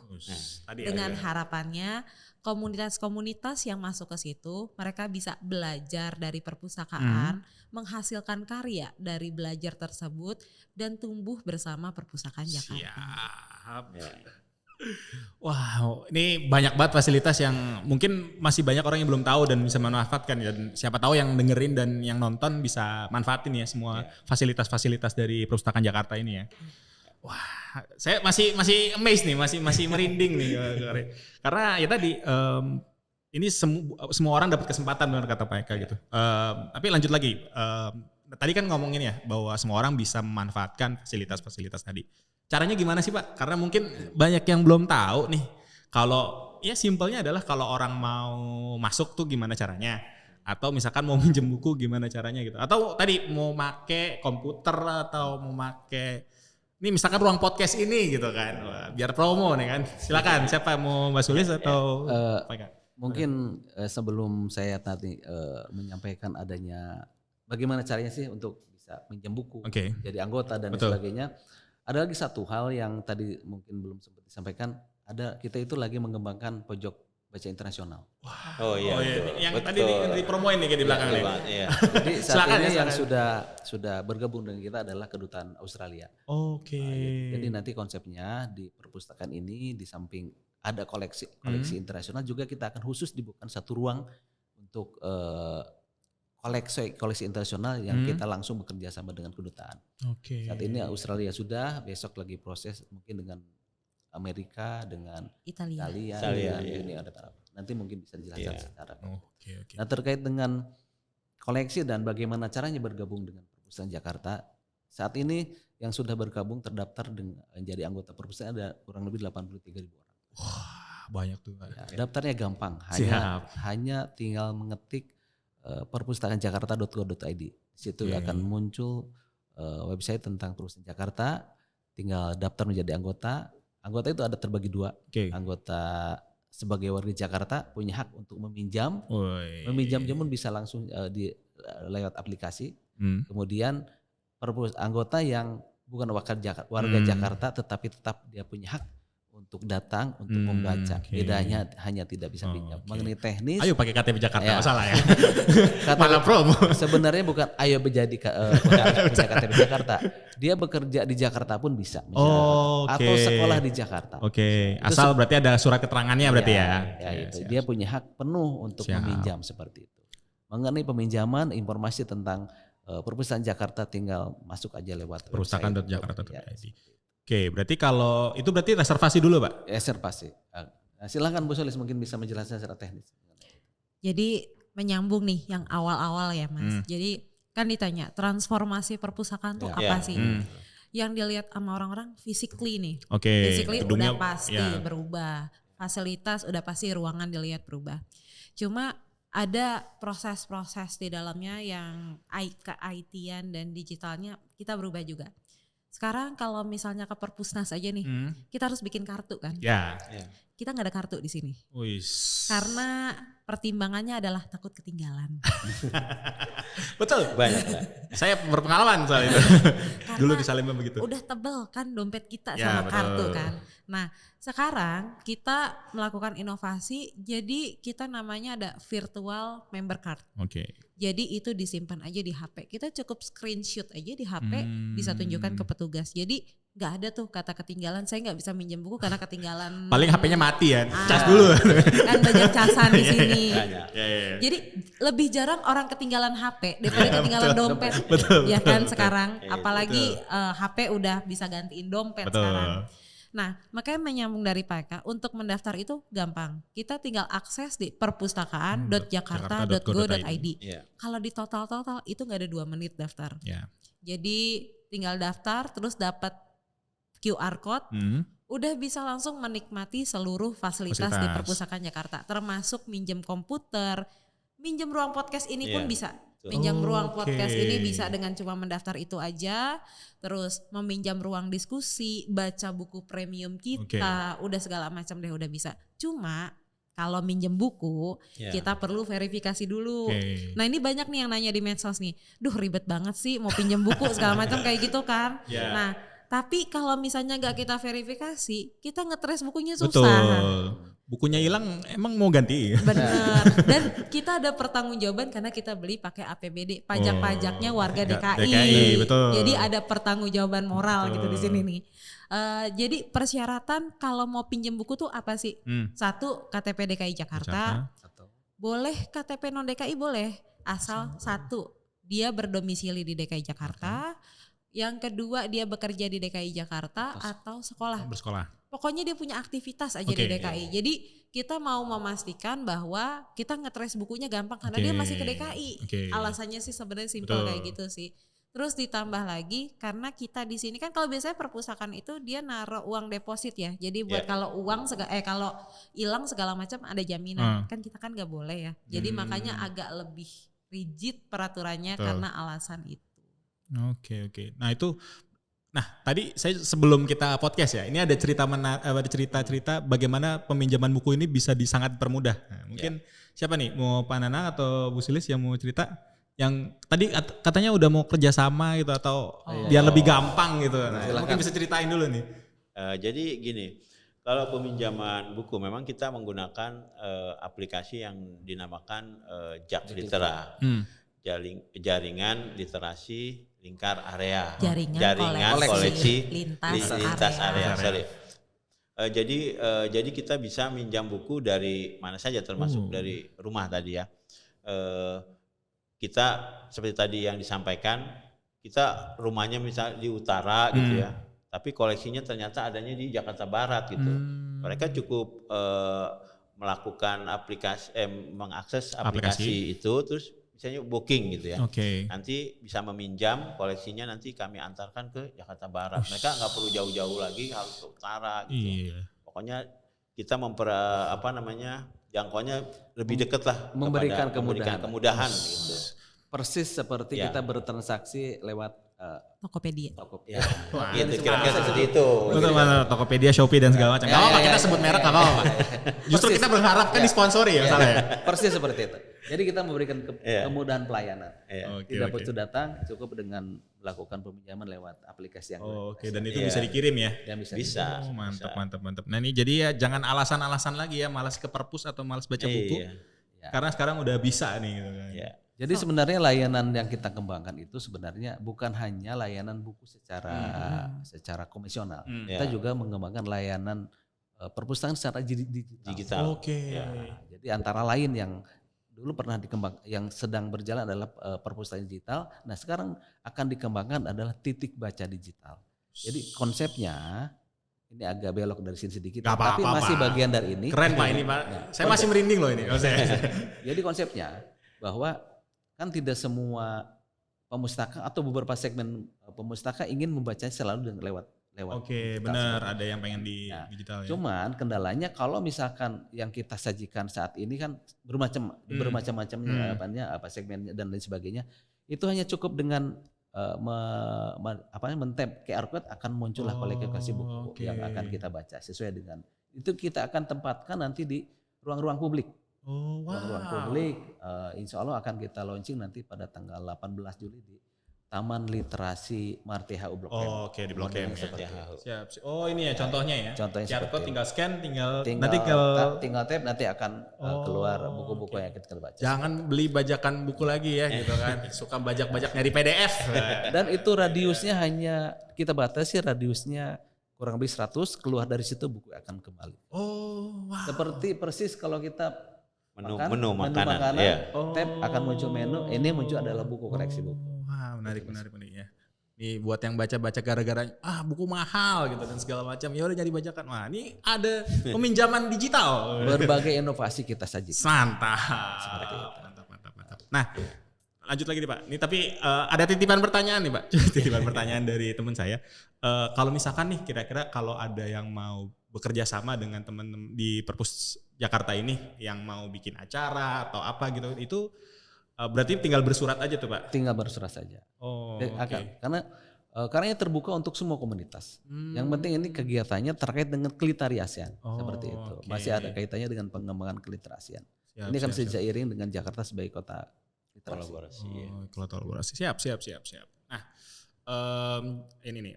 Dengan harapannya komunitas-komunitas yang masuk ke situ mereka bisa belajar dari perpustakaan, menghasilkan karya dari belajar tersebut dan tumbuh bersama Perpustakaan Jakarta. Wow, ini banyak banget fasilitas yang mungkin masih banyak orang yang belum tahu dan bisa memanfaatkan, dan siapa tahu yang dengerin dan yang nonton bisa manfaatin ya semua fasilitas-fasilitas dari Perpustakaan Jakarta ini ya. Wah, saya masih amazed nih, masih merinding nih karena ya tadi ini semua orang dapat kesempatan, benar kata Pak Eka gitu. Tapi lanjut lagi, tadi kan ngomongin ya bahwa semua orang bisa memanfaatkan fasilitas-fasilitas tadi. Caranya gimana sih Pak? Karena mungkin banyak yang belum tahu nih. Kalau ya simpelnya adalah kalau orang mau masuk tuh gimana caranya? Atau misalkan mau minjem buku gimana caranya gitu? Atau tadi mau make komputer atau mau make ini misalkan ruang podcast ini gitu kan? Wah, biar promo nih kan. Silakan siapa mau Mbak Sulis atau mungkin sebelum saya tadi menyampaikan adanya bagaimana caranya sih untuk bisa minjem buku, jadi anggota dan sebagainya. Ada lagi satu hal yang tadi mungkin belum sempat disampaikan, kita itu lagi mengembangkan pojok baca internasional. Yang tadi dipromoin nih kayak di belakang nih. Jadi saat ini yang sudah bergabung dengan kita adalah Kedutaan Australia. Jadi nanti konsepnya di perpustakaan ini di samping ada koleksi internasional juga kita akan khusus dibuka satu ruang untuk koleksi internasional yang kita langsung bekerja sama dengan kedutaan. Saat ini Australia sudah, besok lagi proses mungkin dengan Amerika, dengan Italia. Dengan Uni Arab. Nanti mungkin bisa dijelaskan secara. Nah terkait dengan koleksi dan bagaimana caranya bergabung dengan Perpustakaan Jakarta. Saat ini yang sudah bergabung terdaftar menjadi anggota perpustakaan ada kurang lebih 83.000 orang. Wah, banyak tuh. Ya, daftarnya gampang, Siap. hanya tinggal mengetik perpustakaanjakarta.go.id. Di situ akan muncul website tentang Perpustakaan Jakarta, tinggal daftar menjadi anggota. Anggota itu ada terbagi dua. Anggota sebagai warga Jakarta punya hak untuk meminjam. Meminjam pun bisa langsung lewat aplikasi. Kemudian anggota yang bukan warga Jakarta tetapi tetap dia punya hak untuk datang untuk membaca. Bedanya hanya tidak bisa pinjam. Mengenai teknis. Ayo pakai KTP Jakarta, masalah ya. Malah promo. Sebenarnya bukan ayo menjadi punya KTP Jakarta. Dia bekerja di Jakarta pun bisa. Atau sekolah di Jakarta. Asal berarti ada surat keterangannya berarti ya. Itu. Dia punya hak penuh untuk meminjam seperti itu. Mengenai peminjaman, informasi tentang Perpustakaan Jakarta tinggal masuk aja lewat perpustakaan.jakarta.id. Oke, berarti kalau itu berarti reservasi dulu, Pak? Reservasi. Silakan Bu Solis mungkin bisa menjelaskan secara teknis. Jadi menyambung nih yang awal-awal ya Mas. Jadi kan ditanya transformasi perpustakaan tuh apa sih? Yang dilihat sama orang-orang physically nih. Physically udah pasti berubah. Fasilitas udah pasti ruangan dilihat berubah. Cuma ada proses-proses di dalamnya yang ke-IT-an dan digitalnya kita berubah juga. Sekarang kalau misalnya ke perpusnas aja nih, kita harus bikin kartu kan? Kita nggak ada kartu di sini. Karena pertimbangannya adalah takut ketinggalan. Betul, banyak. Saya berpengalaman soal itu. Dulu di Salemba begitu. Udah tebel kan dompet kita sama kartu kan. Nah sekarang kita melakukan inovasi, jadi kita namanya ada virtual member card. Jadi itu disimpan aja di HP. Kita cukup screenshot aja di HP, bisa tunjukkan ke petugas. Jadi nggak ada tuh kata ketinggalan. Saya nggak bisa minjem buku karena ketinggalan. Paling HP-nya mati ya, cas dulu. Kan banyak casan di sini. Jadi lebih jarang orang ketinggalan HP daripada ketinggalan dompet. Ya kan sekarang. Apalagi HP udah bisa gantiin dompet sekarang. Nah makanya menyambung dari PK, untuk mendaftar itu gampang. Kita tinggal akses di perpustakaan.jakarta.go.id. Kalau di total itu gak ada 2 menit daftar. Jadi tinggal daftar terus dapat QR code, udah bisa langsung menikmati seluruh fasilitas di Perpustakaan Jakarta. Termasuk minjem komputer, minjem ruang podcast ini pun bisa. Minjam ruang podcast ini bisa dengan cuma mendaftar itu aja, terus meminjam ruang diskusi, baca buku premium kita, udah segala macam deh udah bisa. Cuma kalau minjem buku kita perlu verifikasi dulu. Nah ini banyak nih yang nanya di medsos nih, duh ribet banget sih mau pinjem buku segala macam kayak gitu kan. Nah tapi kalau misalnya gak kita verifikasi, kita ngetrace bukunya susah. Betul. Bukunya hilang emang mau ganti. Benar. Dan kita ada pertanggungjawaban karena kita beli pakai APBD, pajak-pajaknya warga DKI. Betul. Jadi ada pertanggungjawaban moral gitu di sini nih. Jadi persyaratan kalau mau pinjem buku tuh apa sih? 1 KTP DKI Jakarta. Boleh KTP non DKI boleh, asal 1 dia berdomisili di DKI Jakarta. Yang kedua dia bekerja di DKI Jakarta atau bersekolah. Pokoknya dia punya aktivitas aja di DKI. Jadi kita mau memastikan bahwa kita ngetrace bukunya gampang karena dia masih ke DKI. Alasannya sih sebenarnya simpel kayak gitu sih. Terus ditambah lagi karena kita di sini kan kalau biasanya perpustakaan itu dia naruh uang deposit ya. Jadi buat kalau kalau hilang segala macam ada jaminan. Kan kita kan nggak boleh ya. Jadi makanya agak lebih rigid peraturannya karena alasan itu. Oke. Nah tadi saya sebelum kita podcast ya, ini ada cerita bagaimana peminjaman buku ini bisa sangat permudah. Nah, mungkin siapa nih, mau Pak Nanang atau Bu Silis yang mau cerita? Yang tadi katanya udah mau kerjasama gitu atau biar lebih gampang gitu. Nah, mungkin bisa ceritain dulu nih. Jadi gini, kalau peminjaman buku memang kita menggunakan aplikasi yang dinamakan JAK Litera. Jaringan literasi lingkar area, jaringan koleksi lintas area. Jadi kita bisa minjam buku dari mana saja termasuk dari rumah tadi ya. Kita seperti tadi yang disampaikan, kita rumahnya misalnya di utara gitu ya, tapi koleksinya ternyata adanya di Jakarta Barat gitu. Mereka cukup melakukan mengakses aplikasi itu, terus misalnya booking gitu ya. Oke. Nanti bisa meminjam koleksinya, nanti kami antarkan ke Jakarta Barat. Mereka nggak perlu jauh-jauh lagi, harus ke utara gitu. Iya. Pokoknya kita jangkauannya lebih dekat lah, Memberikan kemudahan gitu. Persis seperti Ya. kita bertransaksi lewat Tokopedia. Ya, gitu kira-kira seperti itu. Betul mana Tokopedia, Shopee dan segala macam. Gak apa-apa kita sebut merek gak apa-apa. Justru Persis. kita berharap kan disponsori ya misalnya. Persis seperti itu. Jadi kita memberikan kemudahan pelayanan. Iya. Tidak perlu datang, cukup dengan melakukan peminjaman lewat aplikasi yang Oke, dan itu bisa dikirim ya. yang bisa. Bisa. Oh, mantap. Nah ini jadi ya jangan alasan-alasan lagi ya malas ke perpus atau malas baca buku. Iya. Karena sekarang udah bisa nih gitu kan. Iya. Jadi sebenarnya layanan yang kita kembangkan itu sebenarnya bukan hanya layanan buku secara komisional. Kita juga mengembangkan layanan perpustakaan secara digital. Oke. Jadi antara lain yang dulu pernah yang sedang berjalan adalah perpustakaan digital. Nah sekarang akan dikembangkan adalah titik baca digital. Jadi konsepnya ini agak belok dari sini sedikit, Gak tapi apa-apa, masih Pak. bagian dari ini. Keren Pak ini Pak. Saya masih merinding loh ini. Jadi konsepnya bahwa kan tidak semua pemustaka atau beberapa segmen pemustaka ingin membacanya selalu lewat. Oke, digital benar. seperti Ada yang pengen di digital ya. Cuman kendalanya kalau misalkan yang kita sajikan saat ini kan bermacam-macamnya segmennya dan lain sebagainya, itu hanya cukup dengan men-tap QR code akan muncullah koleksi buku yang akan kita baca sesuai dengan itu kita akan tempatkan nanti di ruang-ruang publik. Oh, wow. Ruang publik, insya Allah akan kita launching nanti pada tanggal 18 Juli di Taman Literasi Marti HU Blok M. Oke, di Blok M. Siap. Siap. Oh, ini ya contohnya ya. Contohnya QR code seperti tinggal scan, tinggal tap nanti akan keluar buku-buku yang kita baca. Jangan beli bajakan buku lagi ya gitu kan. Suka bajak-bajak nyari PDF. Dan itu radiusnya hanya kita batasi radiusnya kurang lebih 100, keluar dari situ buku akan kembali. Oh, wow. Seperti persis kalau kita Menu makanan. Iya. Tab akan muncul menu, ini muncul adalah buku koleksi buku. Wah, menarik ya. Nih buat yang baca-baca gara-gara buku mahal gitu dan segala macam. Ya udah nyari bajakan. Wah, ini ada peminjaman digital. Berbagai inovasi kita sajikan. Mantap. Nah, lanjut lagi nih Pak. Ini tapi ada titipan pertanyaan nih Pak. Titipan pertanyaan dari teman saya. Kalau misalkan nih kira-kira kalau ada yang mau bekerja sama dengan teman-teman di Perpus Jakarta ini yang mau bikin acara atau apa gitu, itu berarti tinggal bersurat aja tuh Pak? Tinggal bersurat saja. Oh, Karena ini terbuka untuk semua komunitas. Yang penting ini kegiatannya terkait dengan keliterasian seperti itu. Masih ada kaitannya dengan pengembangan keliterasian. Ini kan seiring dengan Jakarta sebagai kota literasi. Kolaborasi. Siap. Nah, ini nih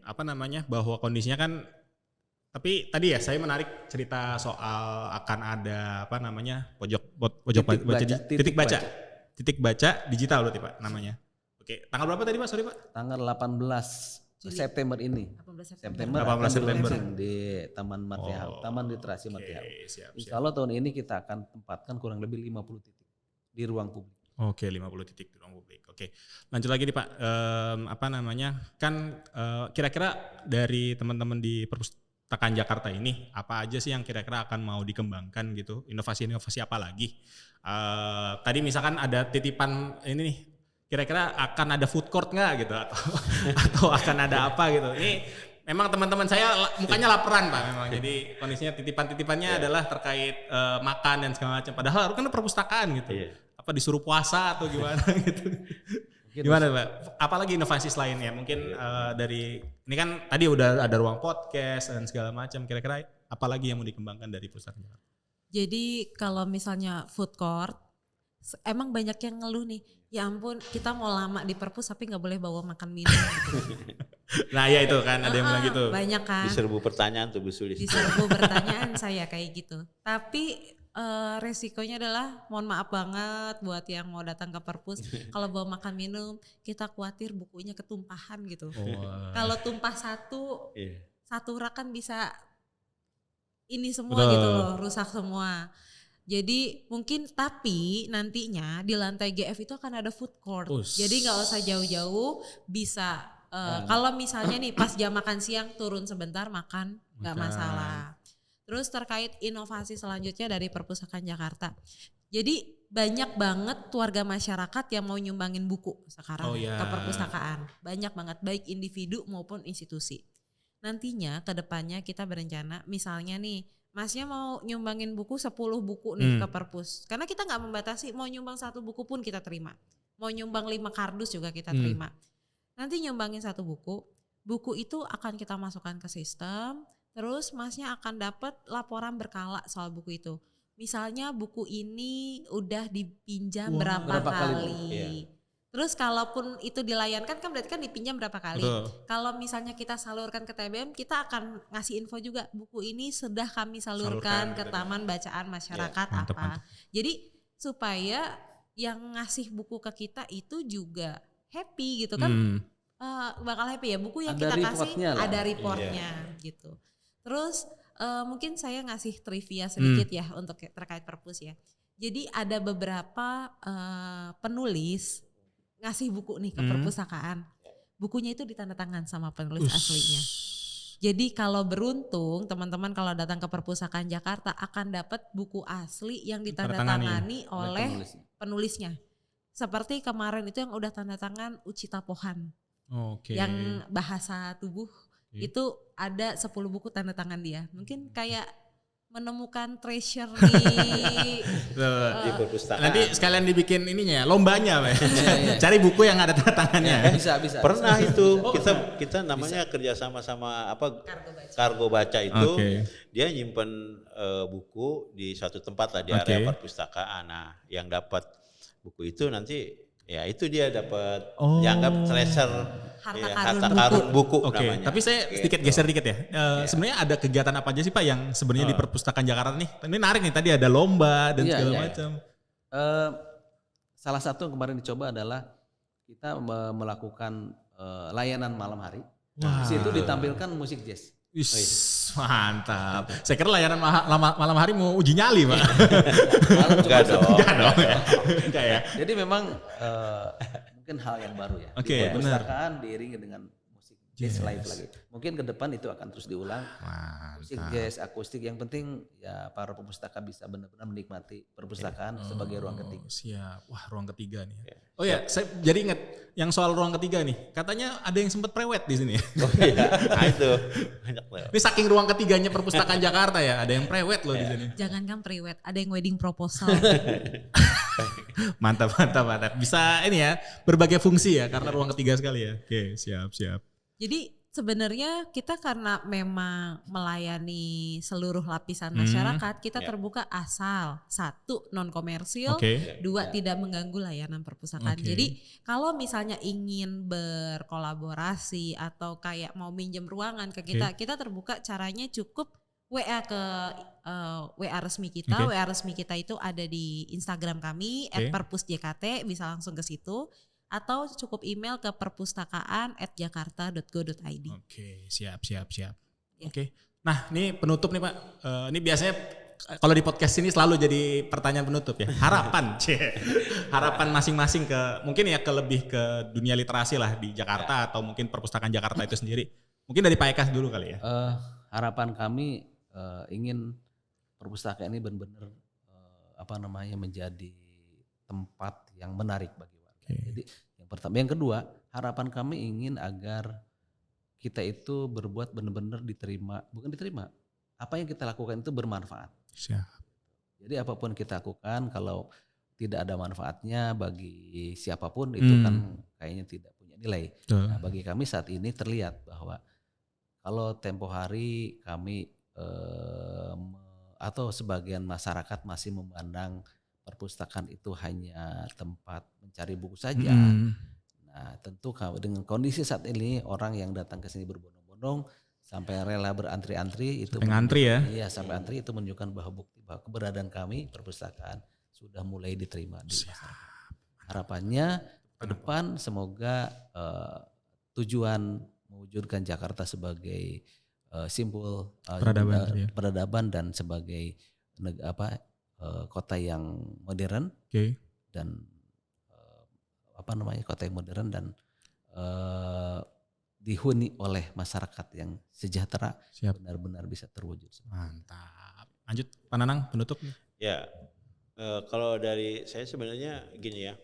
bahwa kondisinya kan. Tapi tadi ya saya menarik cerita soal akan ada titik baca digital berarti Pak namanya. Oke, tanggal berapa tadi Pak? Sorry Pak. Tanggal 18 September ini. 18 September di Taman Marti HU, Taman Literasi Marti HU. Insya Allah tahun ini kita akan tempatkan kurang lebih 50 titik di ruang publik. Oke, 50 titik di ruang publik. Oke, lanjut lagi nih Pak. Kan kira-kira dari teman-teman di Perpustakaan Jakarta ini apa aja sih yang kira-kira akan mau dikembangkan gitu? Inovasi-inovasi apa lagi? Tadi misalkan ada titipan ini nih, kira-kira akan ada food court nggak gitu atau akan ada apa gitu? Ini memang teman-teman saya mukanya laparan Pak memang. Jadi kondisinya titipan-titipannya adalah terkait makan dan segala macam. Padahal kan perpustakaan gitu. Apa disuruh puasa atau gimana gitu? Gimana Pak? Apalagi inovasi selainnya? Mungkin dari ini kan tadi udah ada ruang podcast dan segala macam. Kira-kira apalagi yang mau dikembangkan dari Perpustakaan Jakarta? Jadi kalau misalnya food court, emang banyak yang ngeluh nih. Ya ampun, kita mau lama di perpus tapi nggak boleh bawa makan minum. Gitu. Nah ya itu kan ada yang bilang gitu. Banyak kan. Diserbu pertanyaan tuh Bu Sulis. Diserbu pertanyaan saya kayak gitu. Tapi resikonya adalah mohon maaf banget buat yang mau datang ke perpus kalau bawa makan minum kita khawatir bukunya ketumpahan gitu. Kalau tumpah satu rak kan bisa ini semua gitu loh, rusak semua. Jadi mungkin tapi nantinya di lantai GF itu akan ada food court. Jadi nggak usah jauh-jauh, bisa kalau misalnya nih pas jam makan siang turun sebentar makan nggak masalah. Terus terkait inovasi selanjutnya dari Perpustakaan Jakarta. Jadi banyak banget warga masyarakat yang mau nyumbangin buku sekarang ke perpustakaan. Banyak banget, baik individu maupun institusi. Nantinya ke depannya kita berencana, misalnya nih, Masnya mau nyumbangin buku 10 buku nih ke perpus. Karena kita gak membatasi, mau nyumbang 1 buku pun kita terima. Mau nyumbang 5 kardus juga kita terima. Nanti nyumbangin 1 buku, buku itu akan kita masukkan ke sistem, terus Masnya akan dapat laporan berkala soal buku itu. Misalnya buku ini udah dipinjam berapa kali. Iya. Terus kalaupun itu dilayankan kan berarti kan dipinjam berapa kali. Kalau misalnya kita salurkan ke TBM, kita akan ngasih info juga buku ini sudah kami salurkan ke Taman Bacaan Masyarakat mantap. Jadi supaya yang ngasih buku ke kita itu juga happy gitu kan. Bakal happy ya, buku yang ada kita kasih ada Iya. reportnya gitu. Terus mungkin saya ngasih trivia sedikit ya untuk terkait perpus ya. Jadi ada beberapa penulis ngasih buku nih ke perpustakaan. Bukunya itu ditandatangan sama penulis aslinya. Jadi kalau beruntung teman-teman kalau datang ke perpustakaan Jakarta akan dapat buku asli yang ditandatangani oleh penulisnya. Seperti kemarin itu yang udah tanda tangan Ucita Pohan. Yang bahasa tubuh. Itu ada 10 buku tanda tangan dia. Mungkin kayak menemukan treasure di perpustakaan. Nanti sekalian dibikin ininya, lombanya, cari buku yang ada tanda tangannya. Bisa. Pernah itu kita namanya kerjasama sama Kargo Baca itu. Dia nyimpen buku di satu tempat lah di area perpustakaan. Nah, yang dapat buku itu nanti ya itu dia dapat dianggap treasure harta karun buku namanya. Tapi saya sedikit geser dikit ya. Sebenarnya ada kegiatan apa aja sih Pak yang sebenarnya di perpustakaan Jakarta nih? Ini menarik nih, tadi ada lomba dan segala macam. Salah satu yang kemarin dicoba adalah kita melakukan layanan malam hari. Di situ ditampilkan musik jazz. Mantap. Saya kira layanan malam hari mau uji nyali Pak. Enggak dong. Enggak ya. Jadi memang mungkin hal yang baru ya. Di perpustakaan diiringi dengan musik jazz live lagi. Mungkin ke depan itu akan terus diulang. Musik jazz, akustik. Yang penting ya para pustaka bisa benar-benar menikmati perpustakaan sebagai ruang ketiga. Siap. Wah, ruang ketiga nih. Oh ya, saya jadi ingat yang soal ruang ketiga nih. Katanya ada yang sempat prewed di sini. Oh iya, nah itu banyak loh. Ini saking ruang ketiganya perpustakaan Jakarta ya, ada yang prewed loh di sini. Jangankan prewed, ada yang wedding proposal. Mantap. Bisa ini ya, berbagai fungsi ya karena ruang ketiga sekali ya. Oke, siap. Jadi sebenarnya kita karena memang melayani seluruh lapisan masyarakat, kita terbuka asal 1 non komersil, 2 tidak mengganggu layanan perpustakaan. Jadi kalau misalnya ingin berkolaborasi atau kayak mau minjem ruangan ke kita, kita terbuka, caranya cukup WA ke WA resmi kita. WA resmi kita itu ada di Instagram kami @perpusjkt, bisa langsung ke situ. Atau cukup email ke perpustakaan@jakarta.go.id. Oke, siap. Oke. Nah, ini penutup nih Pak. Ini biasanya kalau di podcast ini selalu jadi pertanyaan penutup ya. Harapan masing-masing mungkin ya lebih ke dunia literasi lah di Jakarta atau mungkin perpustakaan Jakarta itu sendiri. Mungkin dari Pak Eka dulu kali ya. Harapan kami ingin perpustakaan ini benar-benar menjadi tempat yang menarik bagi warga. Jadi yang pertama, yang kedua, harapan kami ingin agar kita itu berbuat benar-benar bukan diterima. Apa yang kita lakukan itu bermanfaat. Siap. Jadi apapun kita lakukan kalau tidak ada manfaatnya bagi siapapun itu kan kayaknya tidak punya nilai. Nah, bagi kami saat ini terlihat bahwa kalau tempo hari kami atau sebagian masyarakat masih memandang perpustakaan itu hanya tempat mencari buku saja. Nah, tentu dengan kondisi saat ini orang yang datang ke sini berbondong-bondong sampai rela berantri-antri itu ngantri ya. Iya, sampai antri itu menunjukkan bahwa keberadaan kami perpustakaan sudah mulai diterima di masyarakat. Harapannya ke depan semoga tujuan mewujudkan Jakarta sebagai simbol peradaban dan sebagai kota yang modern dan kota yang modern dan dihuni oleh masyarakat yang sejahtera. Siap. Benar-benar bisa terwujud. Mantap. Lanjut Pak Nanang, penutup. Ya, Kalau dari saya sebenarnya gini ya,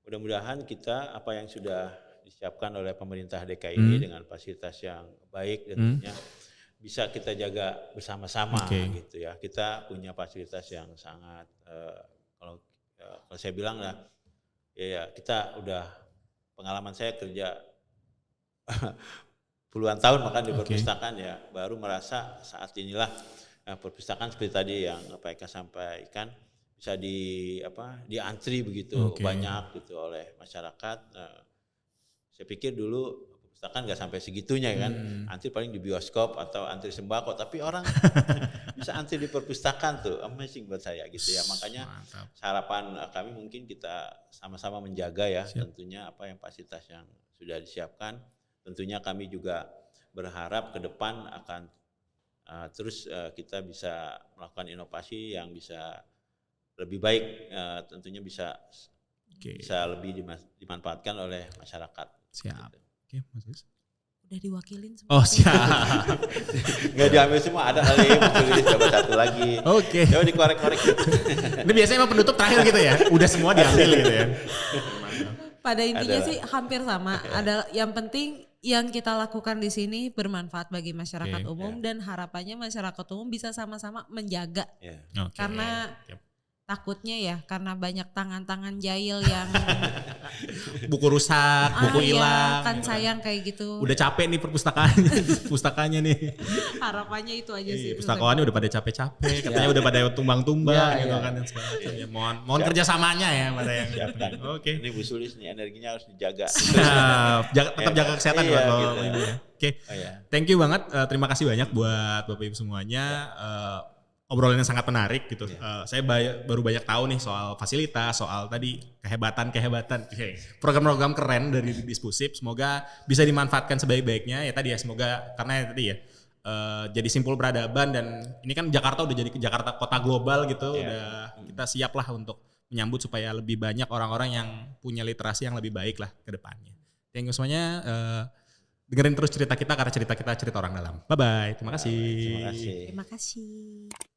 mudah-mudahan kita apa yang sudah disiapkan oleh pemerintah DKI ini dengan fasilitas yang baik tentunya bisa kita jaga bersama-sama gitu ya. Kita punya fasilitas yang sangat kalau saya bilang lah, ya kita udah pengalaman saya kerja puluhan tahun bahkan di perpustakaan ya, baru merasa saat inilah perpustakaan seperti tadi yang Pak Eka sampaikan bisa diantri begitu banyak gitu oleh masyarakat. Saya pikir dulu perpustakaan nggak sampai segitunya kan, antri paling di bioskop atau antri sembako, tapi orang bisa antri di perpustakaan tuh, amazing buat saya gitu ya. Makanya harapan kami mungkin kita sama-sama menjaga ya, tentunya apa yang fasilitas yang sudah disiapkan. Tentunya kami juga berharap ke depan akan terus kita bisa melakukan inovasi yang bisa lebih baik, tentunya bisa lebih dimanfaatkan oleh masyarakat. Siap. Gitu. Oke, Mas Yus. Udah diwakilin semua. Oh, siap. Nggak diambil semua, ada kali tulis coba satu lagi. Oke. Coba dikorek-korek. Ini biasanya emang penutup terakhir gitu ya. Udah semua diambil gitu ya. Pada intinya sih hampir sama. Ada yang penting yang kita lakukan di sini bermanfaat bagi masyarakat umum dan harapannya masyarakat umum bisa sama-sama menjaga. Karena takutnya ya karena banyak tangan-tangan jahil yang buku rusak, buku hilang. Kan sayang kayak gitu. Udah capek nih pustakanya nih. Harapannya itu aja sih. Pustakawannya udah pada capek-capek, katanya udah pada tumbang-tumbang gitu kan dan segala macam. Ya, mohon kerjasamanya ya pada yang. Oke. Ini Bu Sulis nih energinya harus dijaga. Tetap jaga kesehatan buat lo ini ya. Oke. Thank you banget. Terima kasih banyak buat Bapak Ibu semuanya. Obrolan yang sangat menarik gitu. Saya baru banyak tahu nih soal fasilitas, soal tadi kehebatan program-program keren dari Dispusip. Semoga bisa dimanfaatkan sebaik-baiknya ya tadi ya. Semoga karena ya tadi ya jadi simpul peradaban dan ini kan Jakarta udah jadi Jakarta kota global gitu. Udah kita siap lah untuk menyambut supaya lebih banyak orang-orang yang punya literasi yang lebih baik lah ke depannya. Thank you semuanya. Dengerin terus cerita kita karena cerita kita cerita orang dalam. Bye bye. Terima kasih. Terima kasih. Terima kasih.